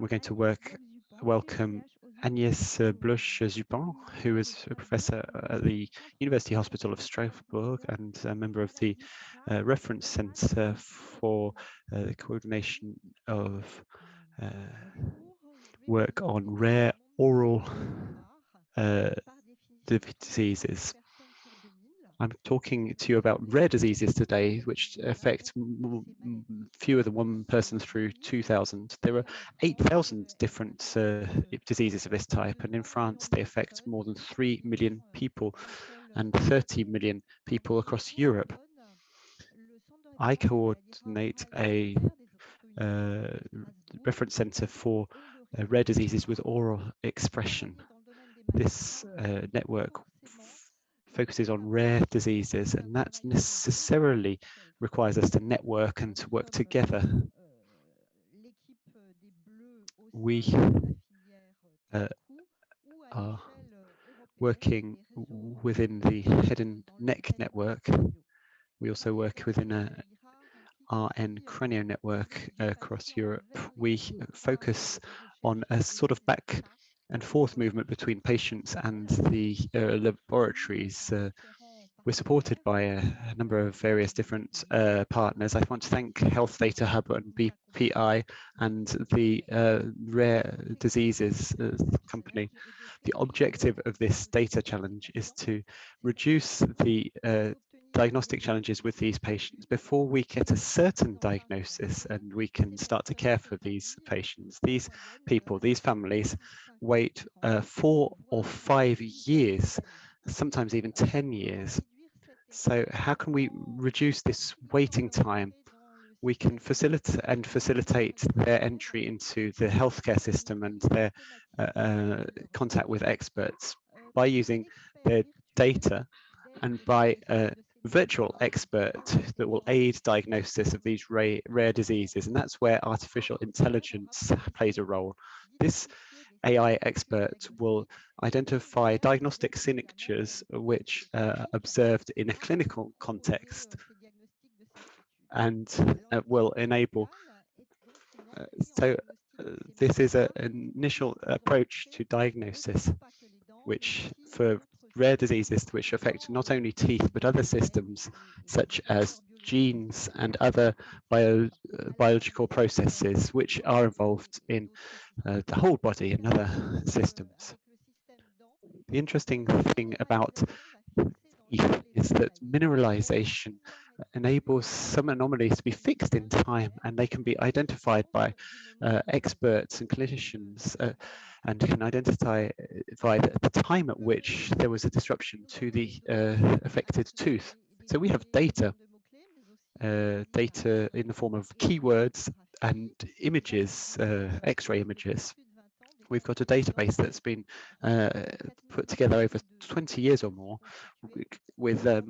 We're going to welcome Agnès Bloch-Zupin, who is a professor at the University Hospital of Strasbourg and a member of the Reference Centre for the coordination of work on rare oral diseases. I'm talking to you about rare diseases today, which affect fewer than one person through 2,000. There are 8,000 different diseases of this type, and in France they affect more than 3 million people and 30 million people across Europe. I coordinate a reference centre for rare diseases with oral expression. This network focuses on rare diseases, and that necessarily requires us to network and to work together. We are working within the head and neck network. We also work within a RN cranio network across Europe. We focus on a sort of back and forth movement between patients and the laboratories. We're supported by a number of various different partners. I want to thank Health Data Hub and BPI and the Rare Diseases company. The objective of this data challenge is to reduce the diagnostic challenges with these patients before we get a certain diagnosis and we can start to care for these patients. These people, these families wait 4 or 5 years, sometimes even 10 years. So how can we reduce this waiting time? We can facilitate their entry into the healthcare system and their contact with experts by using their data and by a virtual expert that will aid diagnosis of these rare diseases. And that's where artificial intelligence plays a role. This AI expert will identify diagnostic signatures which are observed in a clinical context and will enable. This is an initial approach to diagnosis, which for rare diseases which affect not only teeth but other systems such as genes and other biological processes which are involved in the whole body and other systems. The interesting thing about teeth is that mineralization enables some anomalies to be fixed in time, and they can be identified by experts and clinicians and can identify the time at which there was a disruption to the affected tooth. So we have data in the form of keywords and images, X-ray images. We've got a database that's been put together over 20 years or more with about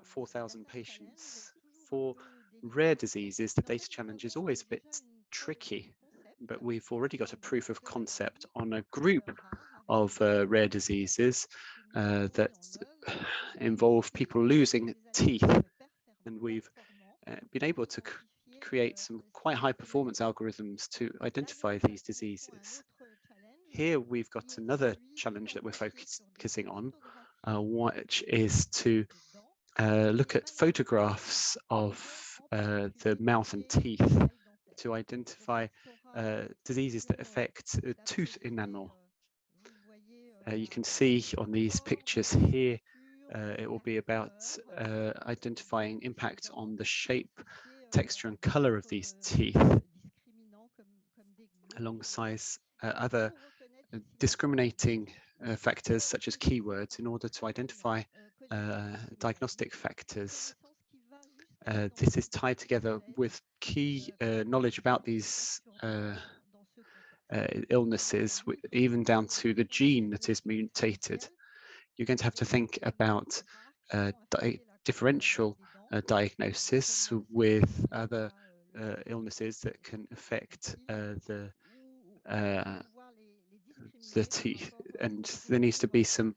4,000 patients. For rare diseases, the data challenge is always a bit tricky, but we've already got a proof of concept on a group of rare diseases that involve people losing teeth, and we've been able to create some quite high performance algorithms to identify these diseases. Here we've got another challenge that we're focusing on, which is to look at photographs of the mouth and teeth to identify diseases that affect tooth enamel. You can see on these pictures here, it will be about identifying impact on the shape, texture and color of these teeth alongside other discriminating factors such as keywords in order to identify diagnostic factors. This is tied together with key knowledge about these illnesses, even down to the gene that is mutated. You're going to have to think about differential diagnosis with other illnesses that can affect the teeth, and there needs to be some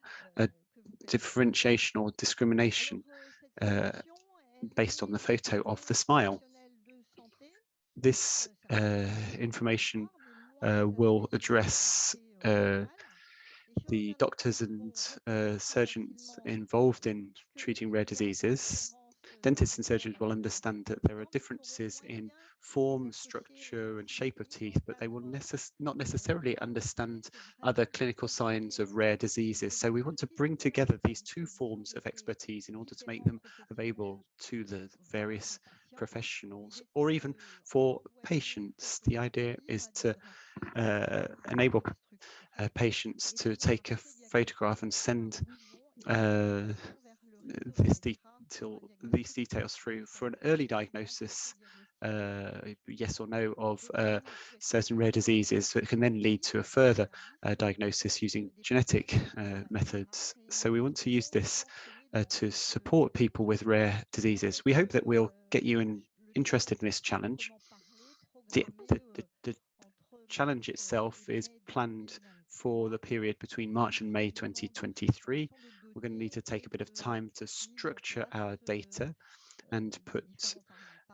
differentiation or discrimination based on the photo of the smile. This information will address the doctors and surgeons involved in treating rare diseases. Dentists and surgeons will understand that there are differences in form, structure, and shape of teeth, but they will not necessarily understand other clinical signs of rare diseases. So we want to bring together these two forms of expertise in order to make them available to the various professionals, or even for patients. The idea is to enable patients to take a photograph and send these details through for an early diagnosis, yes or no, of certain rare diseases. So it can then lead to a further diagnosis using genetic methods. So we want to use this to support people with rare diseases. We hope that we'll get you interested in this challenge. The challenge itself is planned for the period between March and May 2023. We're going to need to take a bit of time to structure our data and put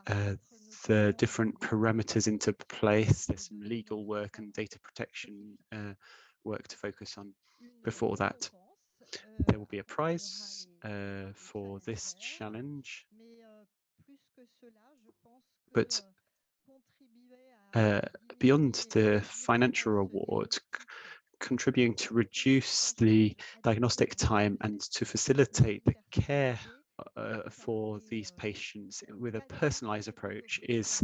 the different parameters into place. There's some legal work and data protection work to focus on. Before that, there will be a prize for this challenge. But beyond the financial reward, contributing to reduce the diagnostic time and to facilitate the care for these patients with a personalized approach is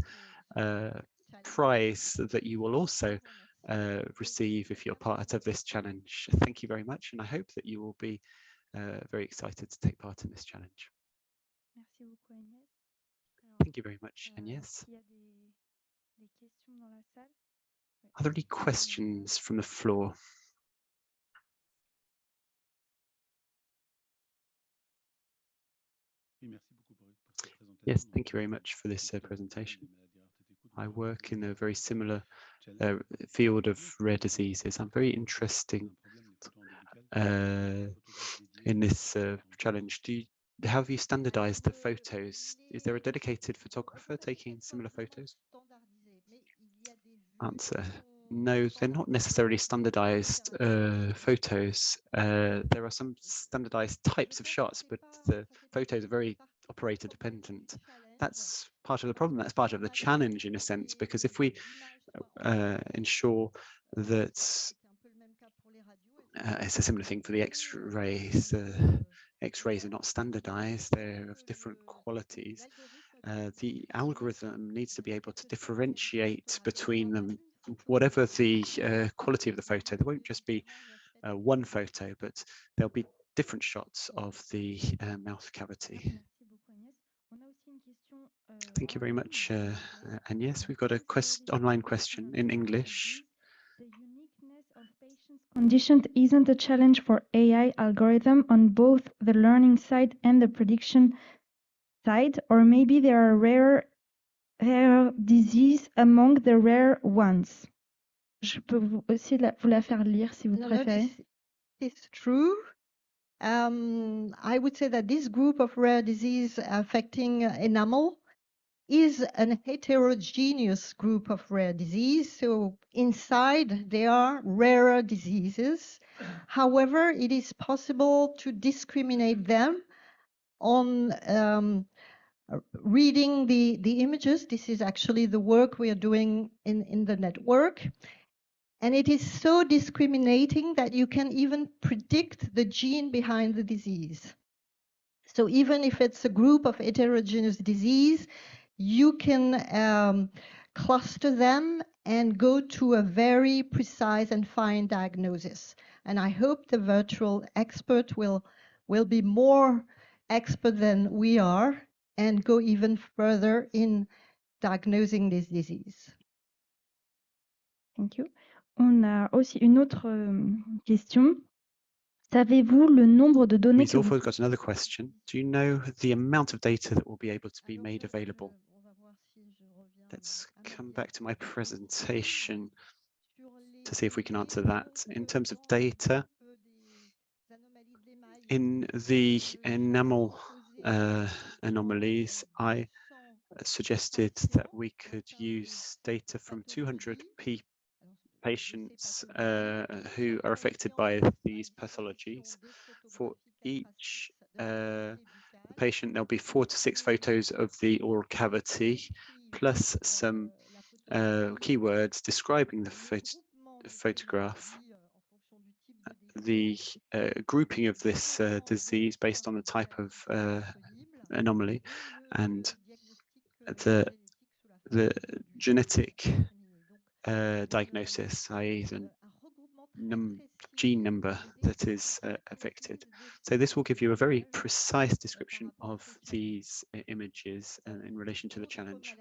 a prize that you will also receive if you're part of this challenge. Thank you very much, and I hope that you will be very excited to take part in this challenge. Thank you very much, Agnès. Are there any questions from the floor? Yes, thank you very much for this presentation. I work in a very similar field of rare diseases. I'm very interested in this challenge. Have you standardized the photos? Is there a dedicated photographer taking similar photos? Answer: no, they're not necessarily standardized photos. There are some standardized types of shots, but the photos are very operator dependent. That's part of the problem. That's part of the challenge, in a sense, because if we ensure that it's a similar thing for the X-rays. X-rays are not standardized. They're of different qualities. The algorithm needs to be able to differentiate between them, whatever the quality of the photo. There won't just be one photo, but there'll be different shots of the mouth cavity. Thank you very much, Agnès. We've got a online question in English. The uniqueness of patients' conditions isn't a challenge for AI algorithm on both the learning side and the prediction side, or maybe there are rare disease among the rare ones. Je peux aussi vous la faire lire si vous préférez. It's true. I would say that this group of rare disease affecting enamel is an heterogeneous group of rare disease. So inside there are rarer diseases. However, it is possible to discriminate them on reading the images. This is actually the work we are doing in the network. And it is so discriminating that you can even predict the gene behind the disease. So even if it's a group of heterogeneous disease, you can cluster them and go to a very precise and fine diagnosis. And I hope the virtual expert will be more expert than we are and go even further in diagnosing this disease. Thank you. On a aussi une autre question. Savez-vous le nombre de données We've also got another question. Do you know the amount of data that will be able to be made available? Let's come back to my presentation to see if we can answer that. In terms of data, in the enamel anomalies, I suggested that we could use data from 200 patients who are affected by these pathologies. For each patient, there'll be 4 to 6 photos of the oral cavity, plus some keywords describing the photograph. The grouping of this disease based on the type of anomaly and the genetic diagnosis, i.e. the gene number that is affected. So this will give you a very precise description of these images in relation to the challenge.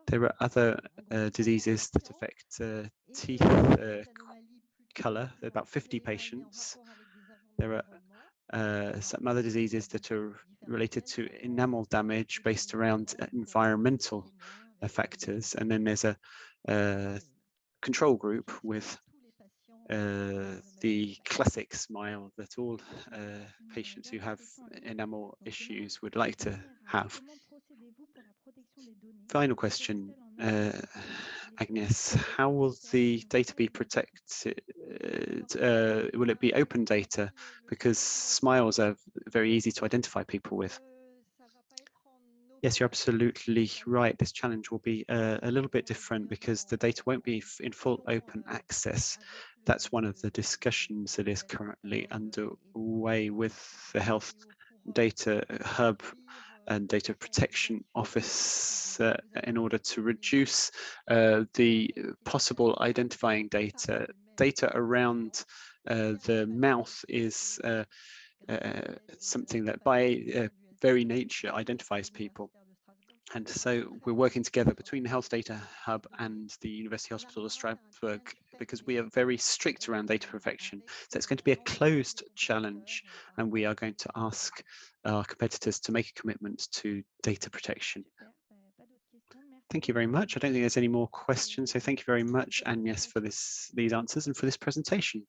There are other diseases that affect teeth color. There are about 50 patients. There are some other diseases that are related to enamel damage based around environmental factors. And then there's a control group with the classic smile that all patients who have enamel issues would like to have. Final question, Agnes, how will the data be protected? Will it be open data? Because smiles are very easy to identify people with. Yes, you're absolutely right. This challenge will be a little bit different because the data won't be in full open access. That's one of the discussions that is currently underway with the Health Data Hub and Data Protection Office in order to reduce the possible identifying data. Data around the mouth is something that by very nature identifies people. And so we're working together between the Health Data Hub and the University Hospital of Strasbourg because we are very strict around data protection. So it's going to be a closed challenge, and we are going to ask our competitors to make a commitment to data protection. Thank you very much. I don't think there's any more questions. So thank you very much, Agnes, for these answers and for this presentation.